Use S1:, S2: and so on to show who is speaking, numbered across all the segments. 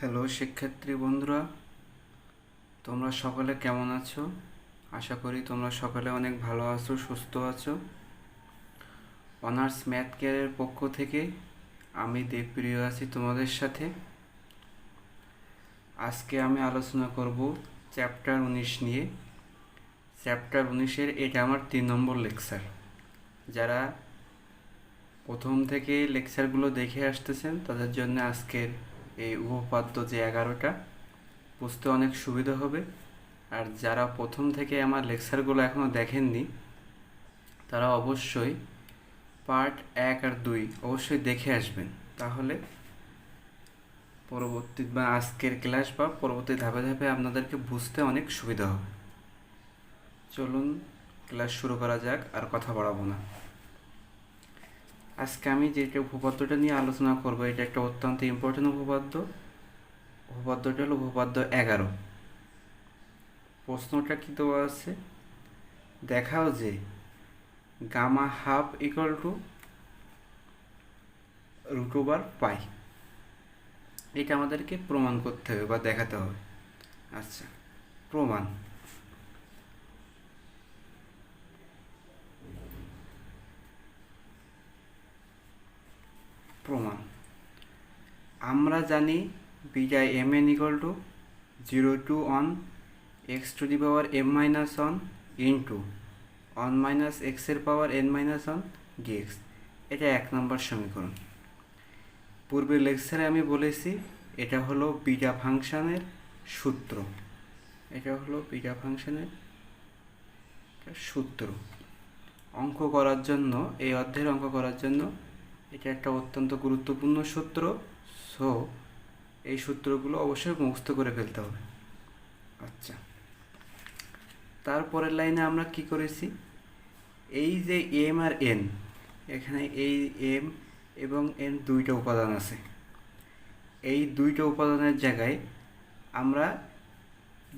S1: Hello শিক্ষার্থী বন্ধুরা, তোমরা সকলে কেমন আছো? আশা করি তোমরা সকলে অনেক ভালো আছো, সুস্থ আছো। অনার্স ম্যাথ কেয়ারের পক্ষ থেকে আমি দেবপ্রিয় আছি তোমাদের সাথে। আজকে আমি আলোচনা করব চ্যাপ্টার 19 নিয়ে। চ্যাপ্টার 19-এর এটা আমার 3 নম্বর লেকচার। যারা প্রথম থেকে লেকচারগুলো দেখে আসতেছেন তাদের জন্য আজকের এই উপপাদ্য যে 11টা বুঝতে অনেক সুবিধা হবে। আর যারা প্রথম থেকে আমার লেকচারগুলো এখনও দেখেননি তারা অবশ্যই পার্ট 1 আর 2 অবশ্যই দেখে আসবেন, তাহলে পরবর্তী বা আজকের ক্লাস বা পরবর্তী ধাপে ধাপে আপনাদেরকে বুঝতে অনেক সুবিধা হবে। চলুন ক্লাস শুরু করা যাক, আর কথা বাড়াবো না। আজকে আমি যেটা উপপাদ্যটা নিয়ে আলোচনা করব এটা একটা অত্যন্ত ইম্পর্টেন্ট উপপাদ্য। উপপাদ্যটা হলো উপপাদ্য 11। প্রশ্নটা কি দেওয়া আছে? দেখাও যে gamma half equal to root over pi. এটা আমাদেরকে প্রমাণ করতে হবে বা দেখাতে হবে। আচ্ছা, প্রমাণ। প্রমাণ আমরা জানি beta M N equal to 0 to 1 x to the power m minus 1 into 1 minus এক্সের পাওয়ার n মাইনাস 1 ডিএক্স। এটা 1 নম্বর সমীকরণ। পূর্বের লেকচারে আমি বলেছি এটা হলো বিটা ফাংশনের সূত্র। এটা হলো বিটা ফাংশনের সূত্র। অঙ্ক করার জন্য, এই অধ্যায়ের অঙ্ক করার জন্য এটা একটা অত্যন্ত গুরুত্বপূর্ণ সূত্র। সো এই সূত্রগুলো অবশ্যই মুখস্থ করে ফেলতে হবে। আচ্ছা, তারপরের লাইনে আমরা কি করেছি? এই যে এম আর এন, এখানে এই এম এবং এন দুইটা উপাদান আছে। এই দুইটা উপাদানের জায়গায় আমরা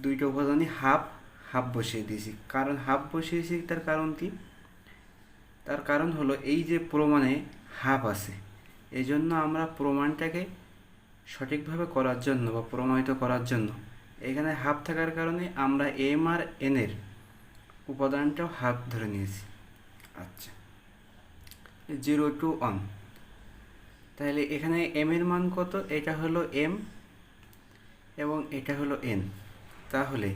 S1: দুইটা উপাদানই হাফ হাফ বসিয়ে দিয়েছি। কারণ হাফ বসিয়েছি তার কারণ কি? তার কারণ হলো এই যে প্রমাণে হাফ আছে, এই জন্য আমরা প্রমাণটাকে সঠিকভাবে করার জন্য বা প্রমাণিত করার জন্য এখানে হাফ থাকার কারণে আমরা এম আর এনের উপাদানটাও হাফ ধরে নিয়েছি। আচ্ছা, 0 to 1, তাহলে এখানে এম এর মান কত? এটা হলো এম এবং এটা হলো এন। তাহলে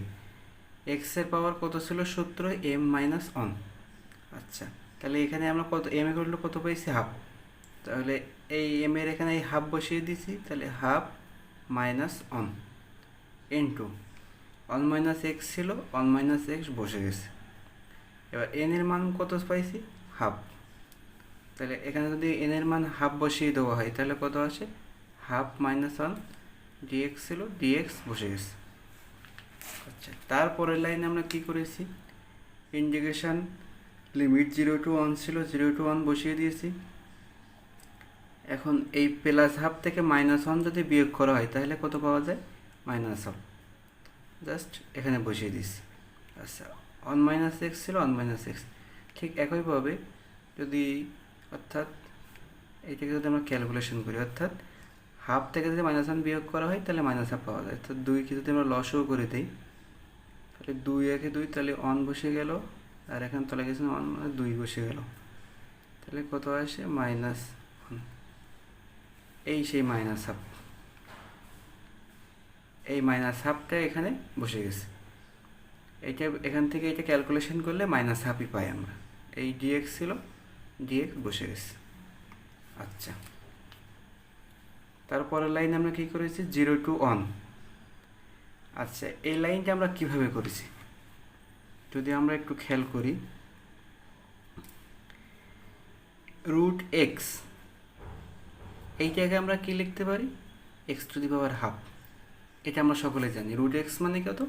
S1: এক্সের পাওয়ার কত ছিল? সূত্র এম মাইনাস 1। আচ্ছা, তাহলে এখানে আমরা কত এম এর কত পাইছি? হাফ। তাহলে এই এম এর এখানে এই হাফ বসিয়ে দিছি, তাহলে half minus 1 into 1 minus x ছিল, 1 মাইনাস এক্স বসে গেছে। এবার এন এর মান কত পাইছি? হাফ। তাহলে এখানে যদি এন এর মান হাফ বসিয়ে দেওয়া হয় তাহলে কত আসে? হাফ মাইনাস 1 ডিএক্স ছিল, ডিএক্স বসে গেছে। আচ্ছা, তারপরের লাইনে আমরা কি করেছি? ইন্টিগ্রেশন লিমিট 0 to 1 ছিল, 0 to 1 বসিয়ে দিয়েছি। এখন এই প্লাস হাফ থেকে মাইনাস 1 যদি বিয়োগ করা হয় তাহলে কত পাওয়া যায়? Minus half. জাস্ট এখানে বসিয়ে দিচ্ছি। আচ্ছা, 1 মাইনাস এক্স ছিল, 1 মাইনাস এক্স। ঠিক একইভাবে যদি, অর্থাৎ এইটাকে যদি আমরা ক্যালকুলেশন করি, অর্থাৎ হাফ থেকে যদি মাইনাস 1 বিয়োগ করা হয় তাহলে মাইনাস হাফ পাওয়া যায়। অর্থাৎ 2কে যদি আমরা লসও করে দিই তাহলে 2 একে 2, তাহলে 1 বসে গেল, আর এখানে তলে গেছে 1 মানে 2 বসে গেল। তাহলে কত আসে? মাইনাস 1। এই সেই মাইনাস হাফ, এই মাইনাস হাফটা এখানে বসে গেছে। এইটা এখান থেকে এটা ক্যালকুলেশন করলে মাইনাস হাফই পাই আমরা। এই ডিএক্স ছিল, ডিএক্স বসে গেছে। আচ্ছা, তারপরের লাইনে আমরা কি করেছি? 0 to 1। আচ্ছা, এই লাইনটা আমরা কিভাবে করেছি যদি আমরা একটু খেয়াল করি, রুট এক্স, এইটাকে আমরা কি লিখতে পারি? X two the power half. এটা আমরা সকলে জানি, রুট এক্স মানে কত?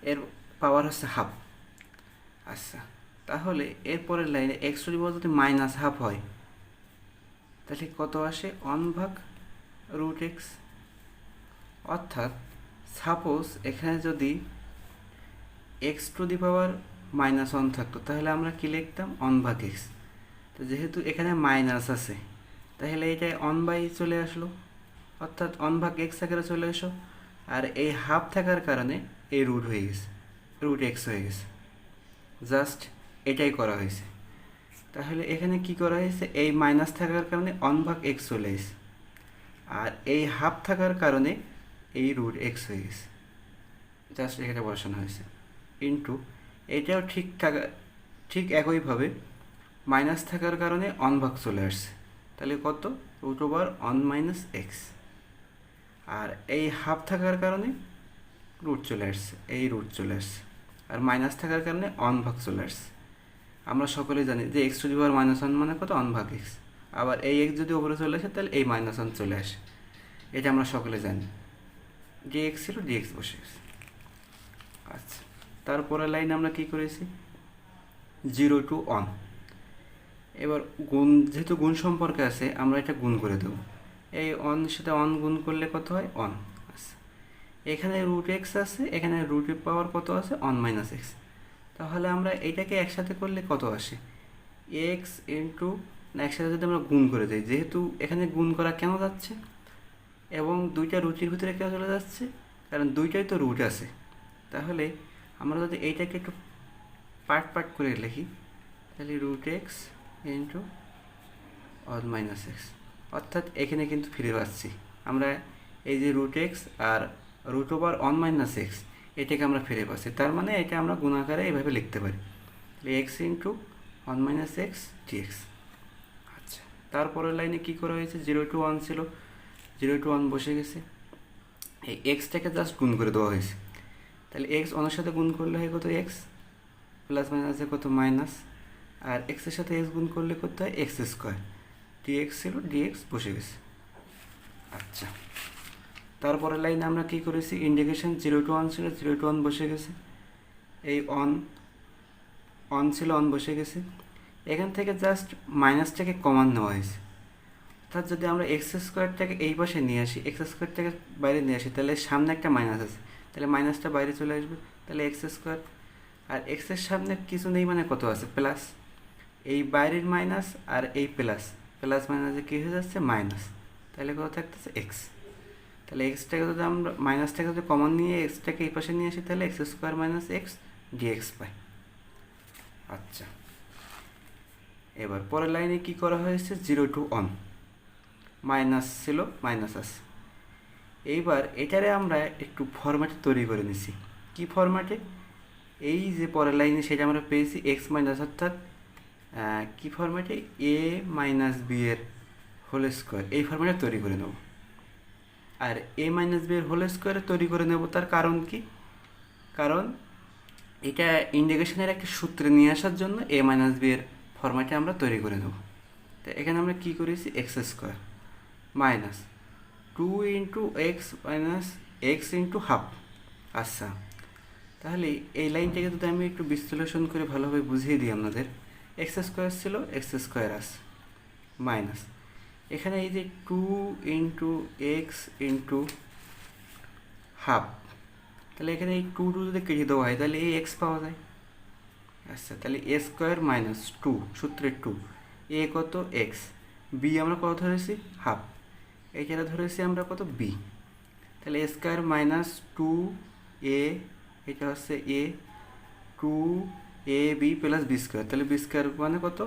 S1: এর পাওয়ার হচ্ছে হাফ। আচ্ছা, তাহলে এরপরের লাইনে এক্স টু দি পাওয়ার যদি মাইনাস হাফ হয় তাহলে কত আসে? 1 ভাগ রুট এক্স। অর্থাৎ সাপোজ এখানে যদি x two the power minus 1 থাকতো তাহলে আমরা কি লিখতাম? 1 ভাগ এক্স। তো যেহেতু এখানে মাইনাস আছে তাহলে এটা 1 বাই চলে আসলো, অর্থাৎ 1/x আকারে চলে এসো, আর এই হাফ থাকার কারণে এই রুট হয়ে গেছে, রুট এক্স হয়ে গেছে। জাস্ট এটাই করা হয়েছে। তাহলে এখানে কি করা হয়েছে, এই মাইনাস থাকার কারণে 1/x চলে এসেছে, আর এই হাফ থাকার কারণে এই রুট এক্স হয়ে গেছে। জাস্ট এখানে বসানো হয়েছে ইন্টু, এটাও ঠিক একইভাবে মাইনাস থাকার কারণে 1/, চলে আসছে। তাহলে কত, √1 - x, আর এই হাফ থাকার কারণে রুট চলে আসছে, এই রুট চলে আসছে, আর মাইনাস থাকার কারণে 1/, চলে আসছে। আমরা সকলে জানি যে x⁻1 মানে কত, 1/x। আবার এই x যদি উপরে চলে আসে তাহলে এই -1 চলে আসে, এটা আমরা সকলে জানি। dx ছিল, dx বসে গেছে। আচ্ছা, তারপরের লাইন আমরা কি করেছি, 0 to 1। এবার গুণ, যেহেতু গুণ সম্পর্কে আছে, আমরা এটা গুণ করে দেবো। এই 1 সাথে 1 গুণ করলে কত হয়, 1। আচ্ছা, এখানে √x আছে, এখানে রুটের পাওয়ার কত আছে, 1 - x। তাহলে আমরা এইটাকে একসাথে করলে কত আসে, x ইন্টু, একসাথে যদি আমরা গুণ করে দিই, যেহেতু এখানে গুণ করা কেন যাচ্ছে এবং দুইটা রুটের ভিতরে কেন চলে যাচ্ছে, কারণ দুইটাই তো রুট আছে। তাহলে আমরা যদি এইটাকে একটু পার্ট করে লিখি, তাহলে √x ইন্টু 1 - x, অর্থাৎ এখানে কিন্তু ফিরে পাচ্ছি আমরা এই যে √x আর √1 - x, এটাকে আমরা ফিরে পাচ্ছি। তার মানে এটা আমরা গুণাকারে এইভাবে লিখতে পারি, তাহলে x ইন্টু 1 - x dx। আচ্ছা, তারপরের লাইনে কি করা হয়েছে, 0 to 1 ছিল, 0 to 1 বসে গেছে। এই এক্সটাকে জাস্ট গুণ করে দেওয়া হয়েছে। তাহলে এক্স 1 সাথে গুণ করলে হয় কত, এক্স, প্লাস মাইনাসে কত, মাইনাস, আর এক্সের সাথে এক্স গুণ করলে করতে হয় x², dx ছিল, dx বসে গেছে। আচ্ছা, তারপরের লাইনে আমরা কি করেছি, ইন্টিগ্রেশন 0 to 1 ছিল, 0 to 1 বসে গেছে। এই 1 ছিল, 1 বসে গেছে। এখান থেকে জাস্ট মাইনাসটাকে কমান নেওয়া হয়েছে, অর্থাৎ যদি আমরা x²টাকে এই পাশে নিয়ে আসি, x²টাকে বাইরে নিয়ে আসি, তাহলে সামনে একটা মাইনাস আছে, তাহলে মাইনাসটা বাইরে চলে আসবে, তাহলে x², আর এক্সের সামনে কিছু নেই মানে কত আছে, প্লাস, এই বাইরের মাইনাস আর এই প্লাস, প্লাস মাইনাসে কী হয়ে যাচ্ছে, মাইনাস, তাহলে কত থাকতেছে, এক্স। তাহলে এক্সটাকে যদি আমরা মাইনাসটাকে যদি কমন নিয়ে এক্সটাকে এই পাশে নিয়ে আসি, তাহলে x² - x dx পাই। আচ্ছা, এবার পরের লাইনে কি করা হয়েছে, 0 to 1, মাইনাস ছিল, মাইনাস আছে। এইবার এটারে আমরা একটু ফরম্যাটে তৈরি করে নিছি। কি ফরম্যাটে, এই যে পরের লাইনে সেটা আমরা পেয়েছি x মাইনাস, অর্থাৎ কি ফরম্যাটে, a - b এর হোল স্কোয়ার, এই ফরম্যাটে তৈরি করে নেব। আর a - b এর হোল স্কোয়ারে তৈরি করে নেব, তার কারণ কি, কারণ এটা ইন্টিগ্রেশনের একটা সূত্রে নিয়ে আসার জন্য a - b এর ফরম্যাটে আমরা তৈরি করে নেব। তো এখানে আমরা কি করেছি, x² minus 2 into x minus x into half. আচ্ছা, তাহলে এই লাইনটাকে যদি আমি একটু বিশ্লেষণ করে ভালোভাবে বুঝিয়ে দিই আপনাদের, x² ছিল, x² আছে, মাইনাস এখানে এই যে 2 ইন্টু x ইন্টু হাফ, তাহলে এখানে এই 2 যদি কেটে দেওয়া হয় তাহলে এই x পাওয়া যায়। আচ্ছা, তাহলে a² মাইনাস 2, সূত্রের 2, a কত, x, b আমরা কত ধরেছি, হাফ, এইটা ধরেছি আমরা কত, b। তাহলে a² মাইনাস 2a, এটা হচ্ছে a, 2ab প্লাস b², তাহলে b² মানে কত,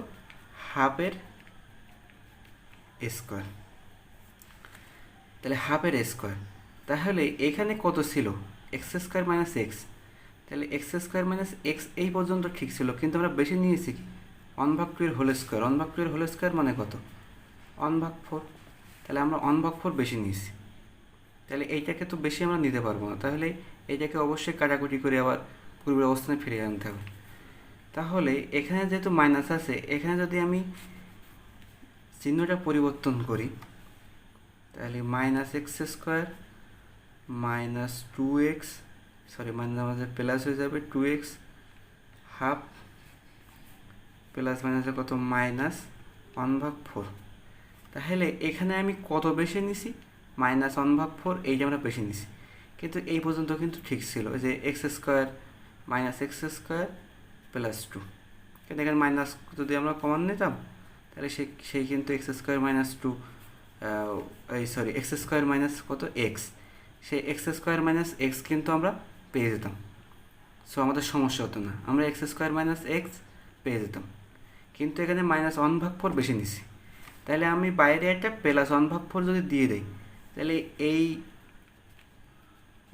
S1: হাফের স্কোয়ার, তাহলে হাফের স্কোয়ার। তাহলে এখানে কত ছিল, x² মাইনাস x, তাহলে x² মাইনাস x এই পর্যন্ত ঠিক ছিল, কিন্তু আমরা বেশি নিয়েছি কি, 1/2 এর হোল স্কোয়ার, 1/2 এর হোল স্কোয়ার মানে কত, 1/4, তাহলে আমরা 1/4 বেশি নিয়েছি। তাহলে এইটাকে তো বেশি আমরা নিতে পারবো না, তাহলে এইটাকে অবশ্যই কাটাকুটি করে আবার পূর্বের অবস্থানে ফিরে আনতে হবে। তাহলে এখানে যেহেতু মাইনাস আছে, এখানে যদি আমি চিহ্নটা পরিবর্তন করি, তাহলে -x² minus 2x, sorry minus আমাদের প্লাস হয়ে যাবে 2x হাফ, প্লাস মাইনাসে কত, -1/4। তাহলে এখানে আমি কত বেশি নিছি, -1/4, এইটা আমরা বেশি নিছি, কিন্তু এই পর্যন্ত কিন্তু ঠিক ছিল যে x² মাইনাস x² প্লাস 2, কিন্তু এখানে মাইনাস যদি আমরা কমন নিতাম তাহলে সেই কিন্তু x² মাইনাস 2 এই সরি এক্স স্কোয়ার মাইনাস কত এক্স, সেই এক্স স্কোয়ার মাইনাস এক্স কিন্তু আমরা পেয়ে যেতাম। সো আমাদের সমস্যা হতো না, আমরা এক্স স্কোয়ার মাইনাস এক্স পেয়ে যেতাম। কিন্তু এখানে -1/4 বেশি নিছি, তাহলে আমি বাইরে একটা +1/4 যদি দিয়ে দিই, তাহলে এই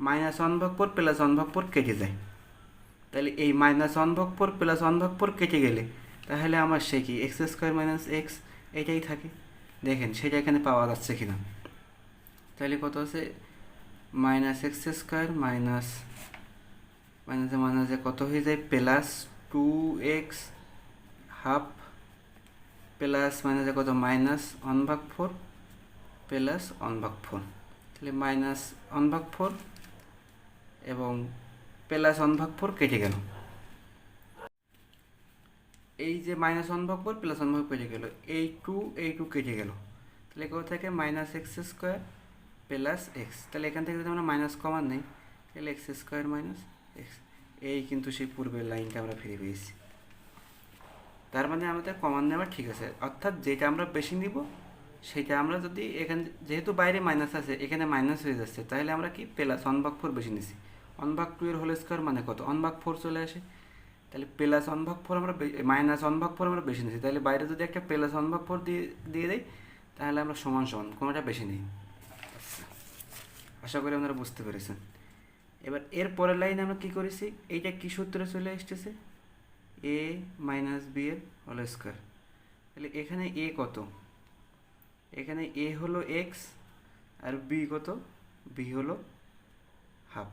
S1: -1/4 +1/4 কেটে যায়। তাহলে এই -1/4 +1/4 কেটে গেলে তাহলে আমার সে কি এক্স স্কোয়ার মাইনাস এক্স এটাই থাকে। দেখেন সেটা এখানে পাওয়া যাচ্ছে কিনা। তাহলে কত আছে, -x স্কোয়ার মাইনাস মাইনাসে কত হয়ে যায় +2x হাফ প্লাস মাইনাসে কত -1/4 +1/4, তাহলে -1/4 এবং +1/4 কেটে গেল। এই যে -1/4 +1/4 কেটে গেল, এই টু কেটে গেল, তাহলে কত থাকে -x স্কোয়ার প্লাস এক্স। তাহলে এখান থেকে যদি আমরা মাইনাস কমান নেই, তাহলে এক্স স্কোয়ার মাইনাস এক্স, এই কিন্তু সেই পূর্বের লাইনটা আমরা ফিরে পেয়েছি। তার মানে আমাদের কমান নেওয়া ঠিক আছে, অর্থাৎ যেটা আমরা বেশি নিব সেটা আমরা যদি এখানে যেহেতু বাইরে মাইনাস আছে এখানে মাইনাস হয়ে যাচ্ছে, তাহলে আমরা কি +1/4 বেশি নিছি। 1/2 এর হোল স্কোয়ার মানে কত 1/4 চলে আসে, তাহলে +1/4 আমরা -1/4 আমরা বেশি নিছি, তাহলে বাইরে যদি একটা +1/4 দিয়ে দেয় তাহলে আমরা সমান সমান কোনোটা বেশি নেই। আশা করি আপনারা বুঝতে পেরেছেন। এবার এর পরের লাইনে আমরা কি করেছি, এইটা কি সূত্রে চলে আসতেছে a - b এর হোল স্কোয়ার। তাহলে এখানে a কত, এখানে a হলো x আর b কত, b হলো হাফ।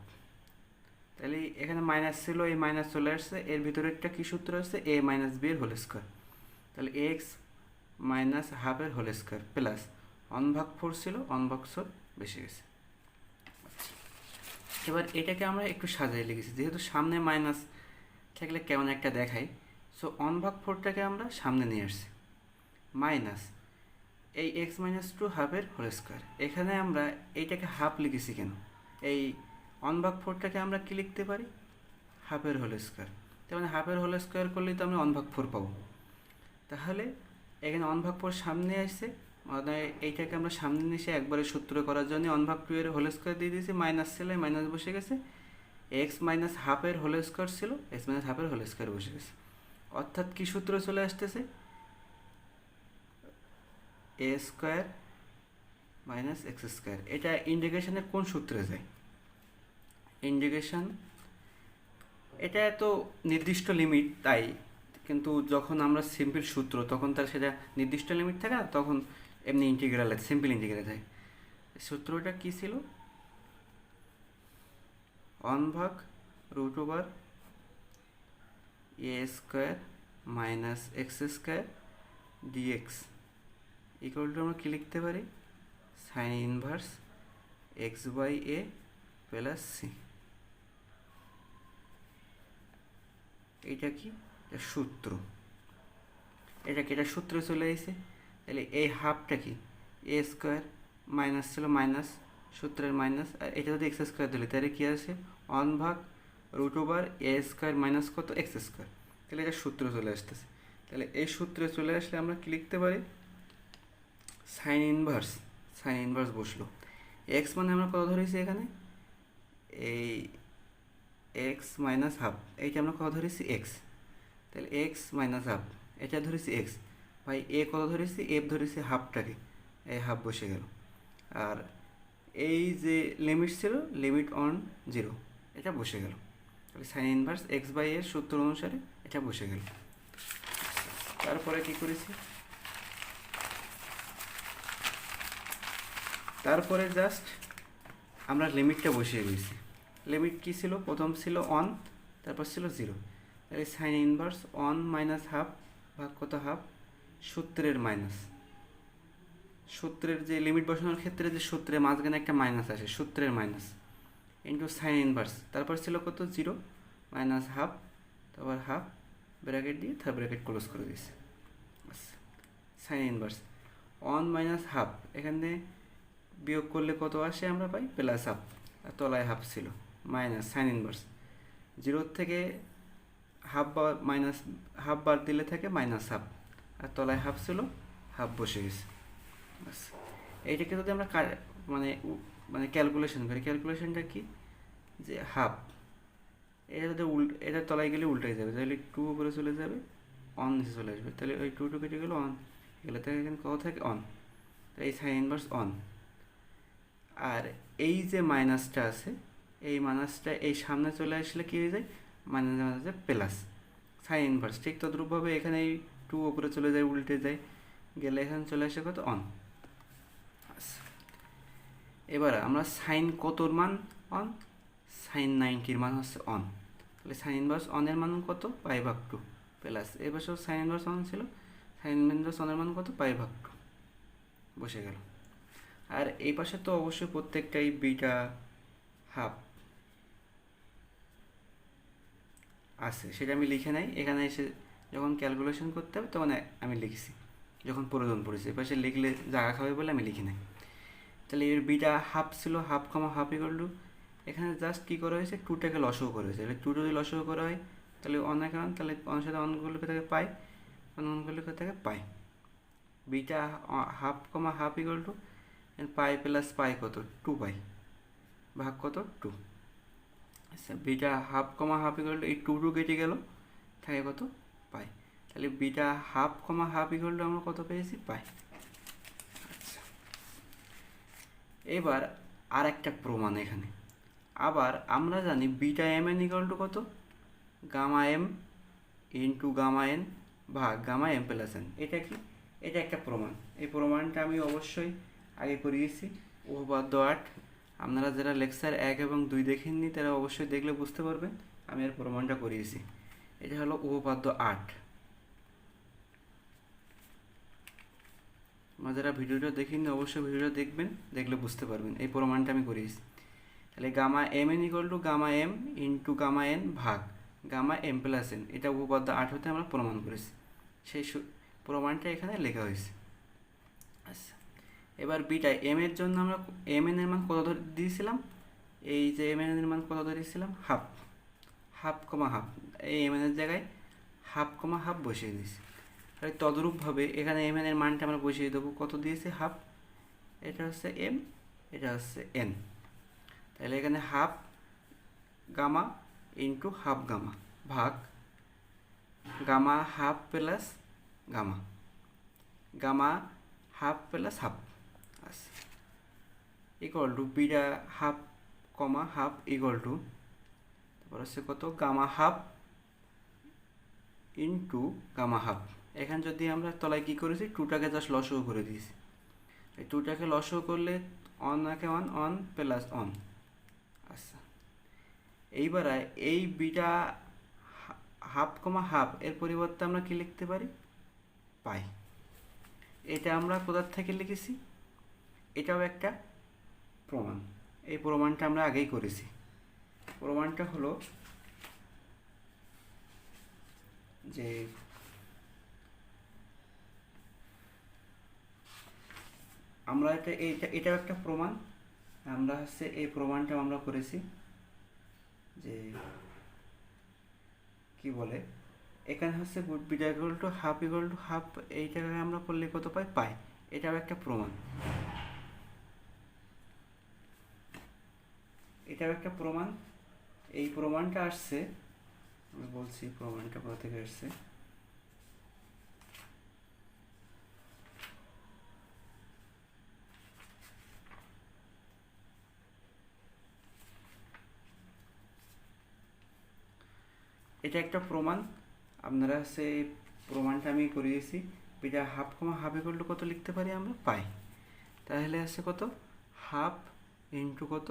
S1: তাহলে এখানে মাইনাস ছিল, এই মাইনাস চলে আসছে, এর ভিতরে একটা কী সূত্র আছে a - b এর হোল স্কোয়ার। তাহলে x মাইনাস হাফ এর হোল স্কোয়ার প্লাস 1/4 ছিল 1/4 বেশি গেছে। এবার এটাকে আমরা একটু সাজাই লিখেছি, যেহেতু সামনে মাইনাস থাকলে কেমন একটা দেখাই, সো 1/4টাকে আমরা সামনে নিয়ে আসছি, মাইনাস এই x-2 হাফের হোল স্কোয়ার। এখানে আমরা এইটাকে হাফ লিখেছি কেন, এই 1/4টাকে আমরা কি লিখতে পারি হাফের হোল স্কোয়ার। তার মানে হাফের হোল স্কোয়ার করলেই তো আমরা 1/4 পাবো। তাহলে এখানে 1/4 সামনে আসছে, মানে এইটাকে আমরা সামনে নিয়ে এসে একবারে সূত্র করার জন্য 1/2 এর হোল স্কোয়ার দিয়ে দিয়েছি, মাইনাস ছিল মাইনাস বসে গেছে, এক্স মাইনাস হাফের হোল স্কোয়ার ছিল এক্স মাইনাস হাফের হোল স্কোয়ার বসে গেছে। অর্থাৎ কি সূত্র চলে আসতেছে, এ স্কোয়ার মাইনাস এক্স স্কোয়ার। এটা ইন্টিগ্রেশনের কোন সূত্রে যায়, ইন্টিগ্রেশন এটা তো নির্দিষ্ট লিমিট তাই, কিন্তু যখন আমরা সিম্পল সূত্র তখন তার সেটা নির্দিষ্ট লিমিট থাকে না, তখন এমনি ইন্টিগ্রাল সিম্পল ইন্টিগ্রাল হয়। সূত্রটা কী ছিল, over a square minus x square dx equal to আমরা কী লিখতে পারি, sign inverse x/a plus C. এইটা কি সূত্র, এটা সূত্রে চলে এসেছে। তাহলে এই হাফটা কি এ স্কোয়ার মাইনাস ছিল মাইনাস সূত্রের মাইনাস, আর এটা যদি এক্স স্কোয়ার দিলে তাহলে কী আছে 1/√ওভার এ স্কোয়ার মাইনাস কত এক্স স্কোয়ার। তাহলে এটা সূত্র চলে আসতেছে। তাহলে এই সূত্রে চলে আসলে আমরা কী লিখতে পারি, সাইন ইনভার্স বসলো। এক্স মানে আমরা কত ধরেছি এখানে, এই এক্স মাইনাস হাফ, এইটা আমরা কত ধরেছি এক্স, তাহলে এক্স মাইনাস হাফ এটা ধরেছি এক্স, ভাই এ কত ধরেছি এফ ধরেছি হাফটাকে, এই হাফ বসে গেল। আর এই যে লিমিট ছিল লিমিট অন 0 এটা বসে গেল। তাহলে সাইন ইনভার্স x/a এর সূত্র অনুসারে এটা বসে গেল। তারপরে কি করেছি, তারপরে জাস্ট আমরা লিমিটটা বসিয়ে দিয়েছি। লিমিট কী ছিল, প্রথম ছিল 1 তারপর ছিল 0, তাহলে সাইন ইনভার্স 1 মাইনাস হাফ ভাগ কত হাফ সূত্রের মাইনাস, সূত্রের যে লিমিট বসানোর ক্ষেত্রে যে সূত্রে মাঝখানে একটা মাইনাস আসে সূত্রের মাইনাস ইন্টু সাইন ইনভার্স, তারপর ছিল কত 0 মাইনাস হাফ, তারপর হাফ ব্র্যাকেট দিয়ে থার্ড ব্র্যাকেট ক্লোজ করে দিয়েছে। আচ্ছা, সাইন ইনভার্স 1 মাইনাস হাফ, এখানে বিয়োগ করলে কত আসে আমরা পাই প্লাস হাফ, আর তলায় হাফ ছিল মাইনাস সাইন ইনভার্স 0 থেকে হাফ বা মাইনাস হাফ বার দিলে থাকে মাইনাস হাফ, আর তলায় হাফ ছিল হাফ বসে গেছে। বাস এইটাকে যদি আমরা মানে মানে ক্যালকুলেশন করি, ক্যালকুলেশনটা কি, যে হাফ, এটা যদি এটা তলায় গেলে উল্টে যাবে, তাহলে টু উপরে চলে যাবে, অন নিচে চলে আসবে, তাহলে ওই টু কেটে গেলে অন গেলে, তাহলে এখানে কত থাকে অন, এই সাইন ইনভার্স অন। আর এই যে মাইনাসটা আছে, এই মাইনাসটা এই সামনে চলে আসলে কী হয়ে যায়, মাইনাস মাইনাসে প্লাস সাইন ইনভার্স। ঠিক তদ্রূপভাবে এখানে এই টু উপরে চলে যায়, উল্টে যায়, গেলে এখানে চলে আসে কত অন। এবার আমরা সাইন কতর মান অন, সাইন 90-র মান হচ্ছে অন, তাহলে সাইন ইনভার্স অনের মান কত, π/2 প্লাস এবার সব সাইন ইনভার্স অন ছিল, সাইন ইনভার্স অনের মান কত, π/2 বসে গেল। আর এই পাশে তো অবশ্যই প্রত্যেকটাই বিটা হাফ আছে, সেটা আমি লিখে নাই, এখানে এসে যখন ক্যালকুলেশন করতে হবে তখন আমি লিখছি, যখন প্রয়োজন পড়েছে, এ পাশে লিখলে জায়গা খাবে বলে আমি লিখি নাই। তাহলে এর বিটা হাফ ছিল, half comma half equal two, এখানে জাস্ট কী করা হয়েছে, টুটাকে লসও করা হয়েছে, তাহলে টু যদি লসও করা হয় তাহলে অনেক অন, তাহলে অনের সাথে অনগুলো থেকে পাই, অনগুলো থেকে পাই, beta half comma half equal to pi plus pi কত, 2 পাই ভাগ কত 2। আচ্ছা, beta half comma half equal to, এই টু কেটে গেল, থাকে কত পাই, তাহলে beta half comma half equal to আমরা কত পেয়েছি, পাই। আচ্ছা, এবার আর একটা প্রমাণ এখানে, আবার আমরা জানি beta M N equal to কত, gamma M into gamma N ভাগ গামা এম প্লাস এন। এটা কি, এটা একটা প্রমাণ, এই প্রমাণটা আমি অবশ্যই আগে করিয়েছি উপপাদ্য 8। আপনারা যারা লেকচার 1 এবং 2 দেখেননি তারা অবশ্যই দেখলে বুঝতে পারবেন, আমি এর প্রমাণটা করিয়েছি। এটা হলো উপপাদ্য 8। আপনারা যারা ভিডিওটা দেখেননি অবশ্যই ভিডিওটা দেখবেন, দেখলে বুঝতে পারবেন, এই প্রমাণটা আমি করিয়েছি। তাহলে gamma M N equal to gamma M into gamma N ভাগ গামা এম প্লাস এন, এটা উপপাদ্য 8 হতে আমরা প্রমাণ করেছি, সেই প্রমাণটা এখানে লেখা হয়েছে। আচ্ছা, এবার বিটা এম এর জন্য আমরা এম এন এর মান কত ধরে দিয়েছিলাম, এই যে এম এন এর মান কত ধরেছিলাম, হাফ, হাফ কমা হাফ, এই এম এন এর জায়গায় হাফ কমা হাফ বসিয়ে দিয়েছি। তাহলে তদরূপভাবে এখানে এম এন এর মানটা আমরা বসিয়ে দেবো, কত দিয়েছি, হাফ, এটা হচ্ছে এম, এটা হচ্ছে এন, তাহলে এখানে half gamma into half gamma ভাগ gamma half plus gamma, gamma half plus half, আচ্ছা, equal to beta half comma half equal to, তারপর হচ্ছে কত, gamma half into gamma half. এখানে যদি আমরা তলায় কী করেছি, টুটাকে জাস্ট লসও করে দিয়েছি, এই টুটাকে লসও করলে অন আঁকে অন, অন প্লাস অন। আচ্ছা, এইবার এই বিটা হাফ কমা হাফ এর পরিবর্তে আমরা কি লিখতে পারি, পাই। এটা আমরা কোথার থেকে লিখেছি, এটাও একটা প্রমাণ, এই প্রমাণটা আমরা আগেই করেছি। প্রমাণটা হলো যে আমরা এটাও একটা প্রমাণ, আমরা হচ্ছে এই প্রমাণটা আমরা করেছি যে কি বলে, এখানে হচ্ছে বিটা ইকুয়াল টু হাফ, এইটাকে আমরা করলে কত পাই, পাই, এটাও একটা প্রমাণ, এটাও একটা প্রমাণ। এই প্রমাণটা আসছে, আমি বলছি প্রমাণটা কোথা থেকে আসছে, এটা একটা প্রমাণ, আপনারা হচ্ছে প্রমাণটা আমি করিয়েছি, beta half comma half equal to কত লিখতে পারি আমরা, পাই, তাহলে আসছে কত, হাফ ইন্টু কত,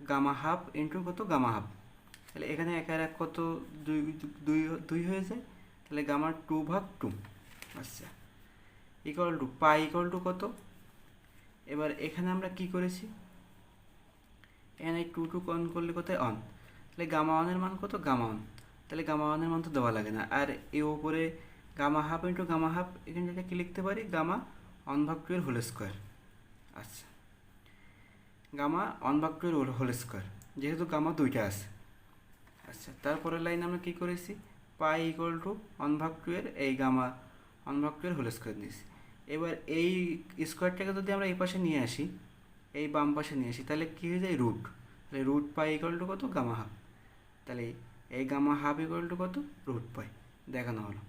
S1: গামা হাফ ইন্টু কত, গামা হাফ, তাহলে এখানে একের এক কত, দুই দুই দুই হয়ে যায়, তাহলে গামা 2/2, আচ্ছা, equal to pi equal to কত। এবার এখানে আমরা কি করেছি, এখানে টু অন করলে কোথায় অন, তাহলে গামা ওয়ানের মান কত, গামা ওয়ান, তাহলে গামা ওয়ানের মান তো দেওয়া লাগে না, আর এর উপরে gamma half into gamma half, এখানে যেটা কি লিখতে পারি, গামা 1/2 এর হোল স্কোয়ার। আচ্ছা, গামা 1/2 এর হোল স্কোয়ার, যেহেতু গামা দুইটা আছে। আচ্ছা, তারপরের লাইন আমরা কী করেছি, পাই ইকুয়াল টু 1/2 এর এই গামা 1/2 এর হোল স্কোয়ার দিয়েছি, এবার এই স্কোয়ারটাকে যদি আমরা এই পাশে নিয়ে আসি, এই বাম পাশে নিয়ে আসি, তাহলে কী হয়ে যায়, রুট। তাহলে রুট পাই ইকুয়াল টু কত, গামা হাফ। তাহলে এই গামা হাফ ইকুয়াল টু কত, রুট পাই। দেখানো হলো।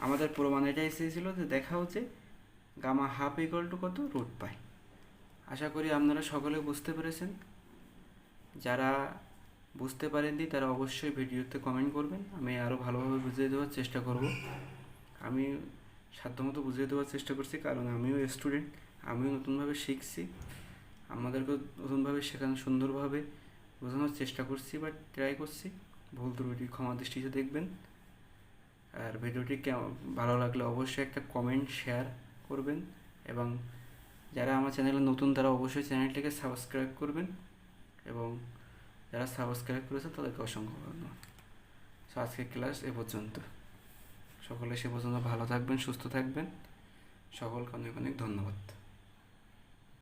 S1: আমাদের প্রমাণ এটা এসেছিল যে দেখা হচ্ছে গামা হাফ ইকুয়াল টু কত, রুট পাই। আশা করি আপনারা সকলে বুঝতে পেরেছেন। যারা বুঝতে পারেননি তারা অবশ্যই ভিডিওতে কমেন্ট করবেন, আমি আরও ভালোভাবে বুঝিয়ে দেওয়ার চেষ্টা করব। আমি সাধ্যমতো বুঝিয়ে দেওয়ার চেষ্টা করছি, কারণ আমিও স্টুডেন্ট, আমিও নতুনভাবে শিখছি। আমাদেরকেও নতুনভাবে শেখানো, সুন্দরভাবে বোঝানোর চেষ্টা করছি বা ট্রাই করছি। ভুল ত্রুটি ক্ষমা দৃষ্টিতে দেখবেন। আর ভিডিওটি ভালো লাগলে অবশ্যই একটা কমেন্ট শেয়ার করবেন, এবং যারা আমার চ্যানেলে নতুন তারা অবশ্যই চ্যানেলটিকে সাবস্ক্রাইব করবেন, এবং যারা সাবস্ক্রাইব করেছে তাদেরকে অসংখ্য ধন্যবাদ। সো আজকের ক্লাস এ পর্যন্ত। সকলে সে পর্যন্ত ভালো থাকবেন, সুস্থ থাকবেন। সকলকে অনেক অনেক ধন্যবাদ।